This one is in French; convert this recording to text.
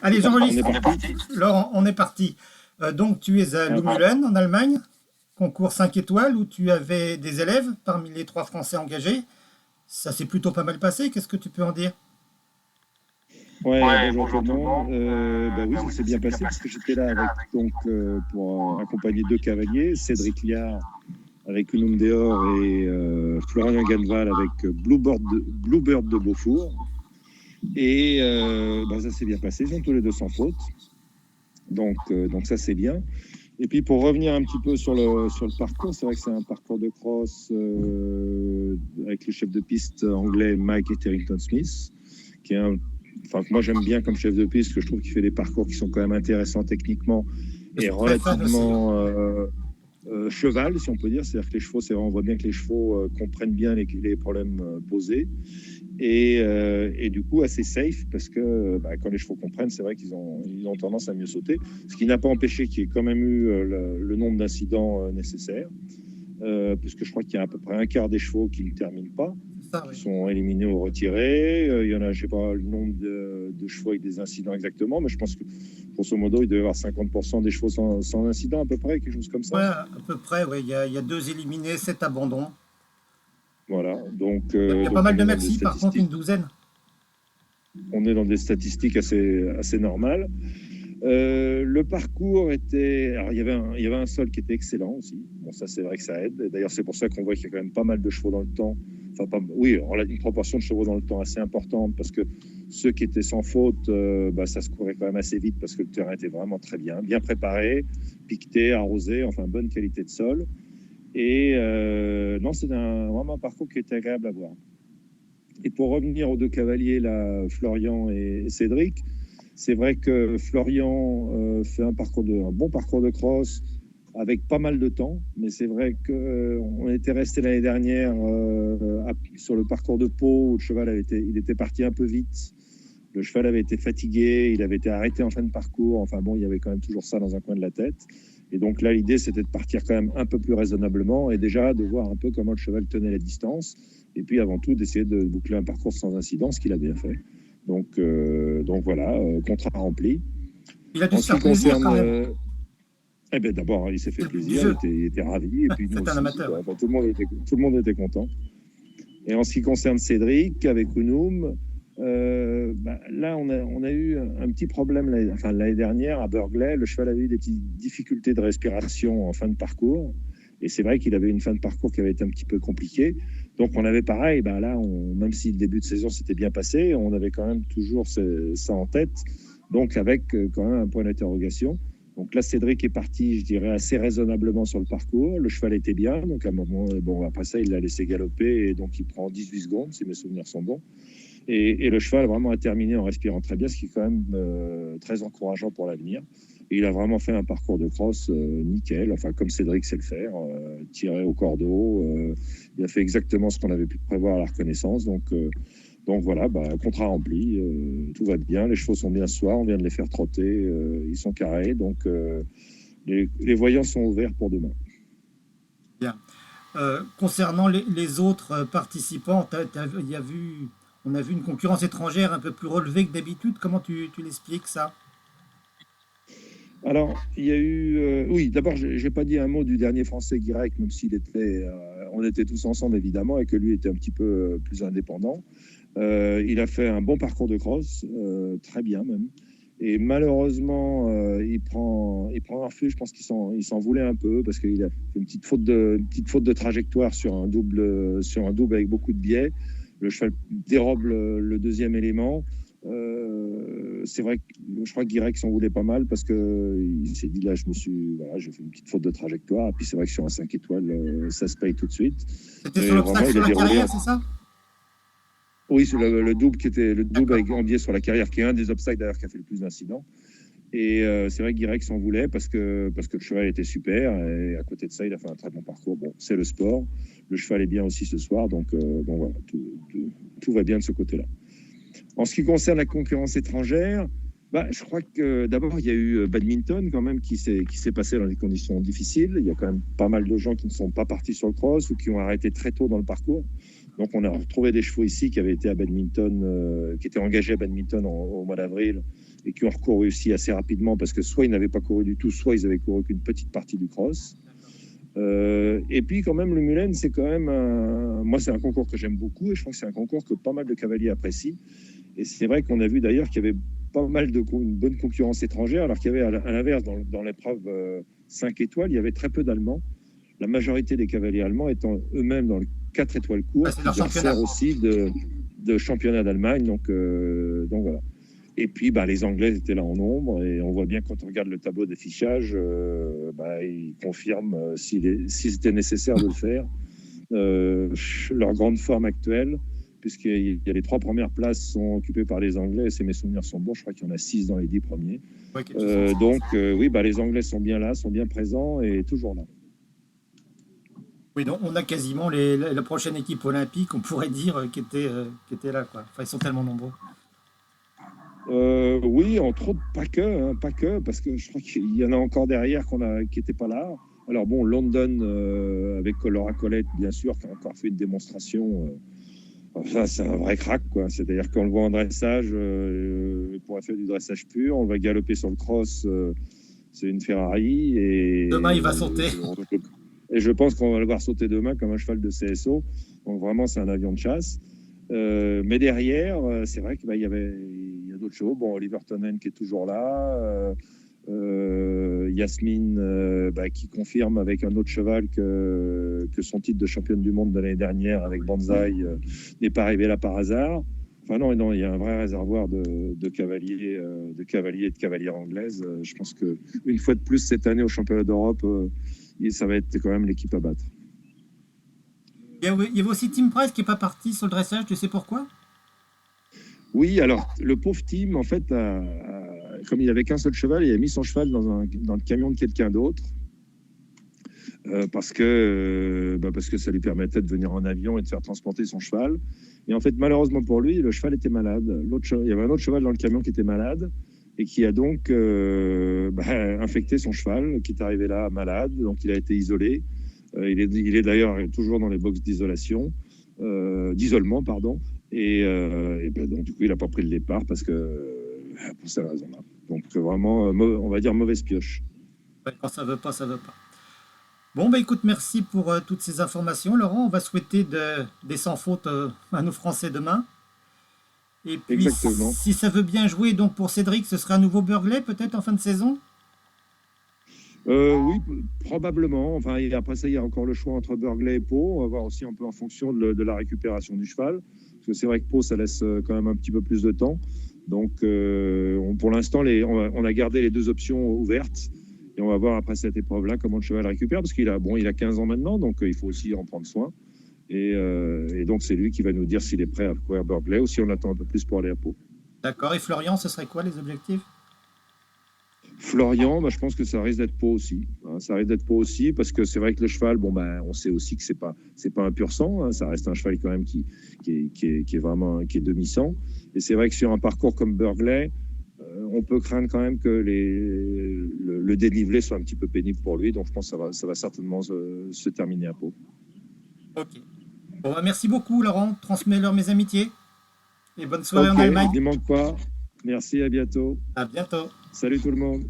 Allez, On est j'enregistre. parti. Laurent, on est parti. Donc, tu es à Lumülen, en Allemagne, concours 5 étoiles, où tu avais des élèves parmi les 3 Français engagés. Ça s'est plutôt pas mal passé. Qu'est-ce que tu peux en dire? Ouais, bonjour tout le monde. Bah oui, ça s'est bien passé parce que j'étais là avec pour accompagner 2 cavaliers, Cédric Liard avec Unum Deor et Florian Ganval avec Bluebird de Beaufour. Et bah, ça s'est bien passé, ils sont tous les deux sans faute. Donc ça c'est bien. Et puis pour revenir un petit peu sur le parcours, c'est vrai que c'est un parcours de cross avec le chef de piste anglais Mike Etherington Smith, qui est que moi j'aime bien comme chef de piste, que je trouve qu'il fait des parcours qui sont quand même intéressants techniquement Je et suis très fan aussi. relativement cheval, si on peut dire. C'est-à-dire que les chevaux, on voit bien que les chevaux comprennent bien les problèmes posés. Et du coup, assez safe, parce que quand les chevaux comprennent, c'est vrai qu'ils ont tendance à mieux sauter. Ce qui n'a pas empêché qu'il y ait quand même eu le nombre d'incidents nécessaires. Puisque je crois qu'il y a à peu près un quart des chevaux qui ne terminent pas, C'est ça, qui oui. sont éliminés ou retirés. Il y en a, je ne sais pas le nombre de chevaux avec des incidents exactement, mais je pense que, grosso modo, il doit y avoir 50% des chevaux sans incident, à peu près, quelque chose comme Ouais, ça. à peu près, ouais. Il y a 2 éliminés, 7 abandons. Voilà, Il y a pas donc mal on de est dans des maxi, par contre, une statistiques, douzaine. assez normales. Le parcours était. Alors, il y avait un sol qui était excellent aussi. Bon, ça, c'est vrai que ça aide. D'ailleurs, c'est pour ça qu'on voit qu'il y a quand même pas mal de chevaux dans le temps. Enfin, oui, on a une proportion de chevaux dans le temps assez importante parce que ceux qui étaient sans faute, ça se courait quand même assez vite parce que le terrain était vraiment très bien préparé, piqueté, arrosé, enfin, bonne qualité de sol. Et non, c'est vraiment un parcours qui était agréable à voir. Et pour revenir aux 2 cavaliers, là, Florian et Cédric, c'est vrai que Florian fait un bon parcours de cross avec pas mal de temps, mais c'est vrai qu'on était resté l'année dernière sur le parcours de Pau où le cheval il était parti un peu vite. Le cheval avait été fatigué, il avait été arrêté en fin de parcours. Enfin bon, il y avait quand même toujours ça dans un coin de la tête. Et donc là, l'idée, c'était de partir quand même un peu plus raisonnablement et déjà de voir un peu comment le cheval tenait la distance. Et puis avant tout, d'essayer de boucler un parcours sans incident, ce qu'il a bien fait. Donc voilà, contrat rempli. Il a dû En se ce qui faire plaisir concerne, quand même. d'abord, il s'est fait C'est le but du plaisir, jeu. il était ravi, et puis nous C'est un aussi. amateur, ouais. Enfin, tout le monde était content. Et en ce qui concerne Cédric, avec Unum, là, on a eu un petit problème l'année dernière à Burghley. Le cheval avait eu des petites difficultés de respiration en fin de parcours. Et c'est vrai qu'il avait une fin de parcours qui avait été un petit peu compliquée. Donc, on avait pareil, là, même si le début de saison s'était bien passé, on avait quand même toujours ça en tête. Donc, avec quand même un point d'interrogation. Donc là, Cédric est parti, je dirais, assez raisonnablement sur le parcours. Le cheval était bien. Donc, à un moment, après ça, il l'a laissé galoper. Et donc, il prend 18 secondes, si mes souvenirs sont bons. Et le cheval vraiment a terminé en respirant très bien, ce qui est quand même très encourageant pour l'avenir. Et il a vraiment fait un parcours de cross nickel, enfin comme Cédric sait le faire, tiré au cordeau. Il a fait exactement ce qu'on avait pu prévoir à la reconnaissance. Donc voilà, contrat rempli, tout va bien. Les chevaux sont bien ce soir, on vient de les faire trotter, ils sont carrés. Donc les voyants sont ouverts pour demain. Bien. Concernant les autres participants, on a vu une concurrence étrangère un peu plus relevée que d'habitude. Comment tu l'expliques ça? Alors, il y a eu. Oui, d'abord, je n'ai pas dit un mot du dernier Français, Guirec, même s'il était. On était tous ensemble, évidemment, et que lui était un petit peu plus indépendant. Il a fait un bon parcours de cross, très bien même. Et malheureusement, il prend un refus. Je pense qu'il s'en voulait un peu parce qu'il a fait une petite faute de trajectoire sur un double avec beaucoup de biais. Le cheval dérobe le deuxième élément. C'est vrai que je crois que Guirec s'en voulait pas mal parce qu'il s'est dit là, j'ai fait une petite faute de trajectoire. Et puis c'est vrai que sur un 5 étoiles, ça se paye tout de suite. C'était sur Mais vraiment, l'obstacle il sur a la déroulé. carrière, c'est ça? Oui, c'est le double qui était le double D'accord. avec Grandier sur la carrière, qui est un des obstacles d'ailleurs qui a fait le plus d'incidents. Et c'est vrai que Guirec s'en voulait parce que le cheval était super. Et à côté de ça, il a fait un très bon parcours. Bon, c'est le sport. Le cheval est bien aussi ce soir. Donc voilà, tout va bien de ce côté-là. En ce qui concerne la concurrence étrangère, je crois que d'abord, il y a eu badminton quand même qui s'est passé dans des conditions difficiles. Il y a quand même pas mal de gens qui ne sont pas partis sur le cross ou qui ont arrêté très tôt dans le parcours. Donc, on a retrouvé des chevaux ici qui avaient été à badminton, qui étaient engagés à badminton au mois d'avril et qui ont recouru aussi assez rapidement parce que soit ils n'avaient pas couru du tout, soit ils avaient couru qu'une petite partie du cross. Et puis quand même le Mullen, c'est quand même moi c'est un concours que j'aime beaucoup et je pense que c'est un concours que pas mal de cavaliers apprécient. Et c'est vrai qu'on a vu d'ailleurs qu'il y avait pas mal une bonne concurrence étrangère, alors qu'il y avait à l'inverse dans l'épreuve 5 étoiles, il y avait très peu d'Allemands. La majorité des cavaliers allemands étant eux-mêmes dans le 4 étoiles courtes, qui sert aussi de championnat d'Allemagne. Donc voilà. Et puis, les Anglais étaient là en nombre. Et on voit bien quand on regarde le tableau d'affichage, ils confirment, si c'était nécessaire de le faire, leur grande forme actuelle, puisqu'il y a les 3 premières places sont occupées par les Anglais. Et si mes souvenirs sont bons, je crois qu'il y en a 6 dans les 10 premiers. Ouais, les Anglais sont bien là, sont bien présents et toujours là. Oui, donc on a quasiment la prochaine équipe olympique, on pourrait dire, qui était là, quoi. Enfin, ils sont tellement nombreux. Oui, entre autres, pas que, parce que je crois qu'il y en a encore derrière qui n'étaient pas là. Alors bon, London, avec Laura Collette, bien sûr, qui a encore fait une démonstration. C'est un vrai crack, quoi. C'est-à-dire qu'on le voit en dressage, il pourrait faire du dressage pur, on va galoper sur le cross, c'est une Ferrari. Et demain, il va sauter. Et je pense qu'on va le voir sauter demain comme un cheval de CSO. Donc vraiment, c'est un avion de chasse. Mais derrière, c'est vrai qu'il y a d'autres choses. Bon, Oliver Tonnen qui est toujours là. Yasmine qui confirme avec un autre cheval que son titre de championne du monde de l'année dernière avec Banzai n'est pas arrivé là par hasard. Enfin non, il y a un vrai réservoir de cavaliers et de cavalières anglaises. Je pense qu'une fois de plus cette année au championnat d'Europe, ça va être quand même l'équipe à battre. Il y avait aussi Tim Price qui n'est pas parti sur le dressage, tu sais pourquoi? Oui, alors le pauvre Tim, en fait, comme il n'avait qu'un seul cheval, il a mis son cheval dans le camion de quelqu'un d'autre parce que ça lui permettait de venir en avion et de faire transporter son cheval. Et en fait, malheureusement pour lui, le cheval était malade. Il y avait un autre cheval dans le camion qui était malade et qui a donc infecté son cheval, qui est arrivé là malade. Donc, il a été isolé. Il est d'ailleurs toujours dans les boxes d'isolement, pardon. Donc, du coup, il n'a pas pris le départ pour ces raisons-là. Donc, vraiment, on va dire mauvaise pioche. Ouais, quand ça veut pas, ça veut pas. Bon, écoute, merci pour toutes ces informations, Laurent. On va souhaiter des sans fautes à nos Français demain. Et puis, exactement. Si ça veut bien jouer, donc pour Cédric, ce sera un nouveau Burghley, peut-être en fin de saison? Oui, probablement. Enfin, après ça, il y a encore le choix entre Burghley et Pau. On va voir aussi un peu en fonction de la récupération du cheval. Parce que c'est vrai que Pau, ça laisse quand même un petit peu plus de temps. Donc, pour l'instant, on a gardé les 2 options ouvertes. Et on va voir après cette épreuve-là comment le cheval récupère. Parce qu'il a 15 ans maintenant, donc il faut aussi en prendre soin. Et donc, c'est lui qui va nous dire s'il est prêt à courir Burghley ou si on attend un peu plus pour aller à Pau. D'accord. Et Florian, ce serait quoi les objectifs? Florian, je pense que ça risque d'être Pau aussi. Ça risque d'être Pau aussi parce que c'est vrai que le cheval, on sait aussi que c'est pas un pur sang. Ça reste un cheval quand même qui est demi-sang. Et c'est vrai que sur un parcours comme Burghley, on peut craindre quand même que le dénivelé soit un petit peu pénible pour lui. Donc je pense que ça va certainement se terminer à Pau. Ok. Bon, merci beaucoup, Laurent. Transmets-leur mes amitiés. Et bonne soirée en Allemagne. Ne manque pas. Merci, à bientôt. À bientôt. Salut tout le monde.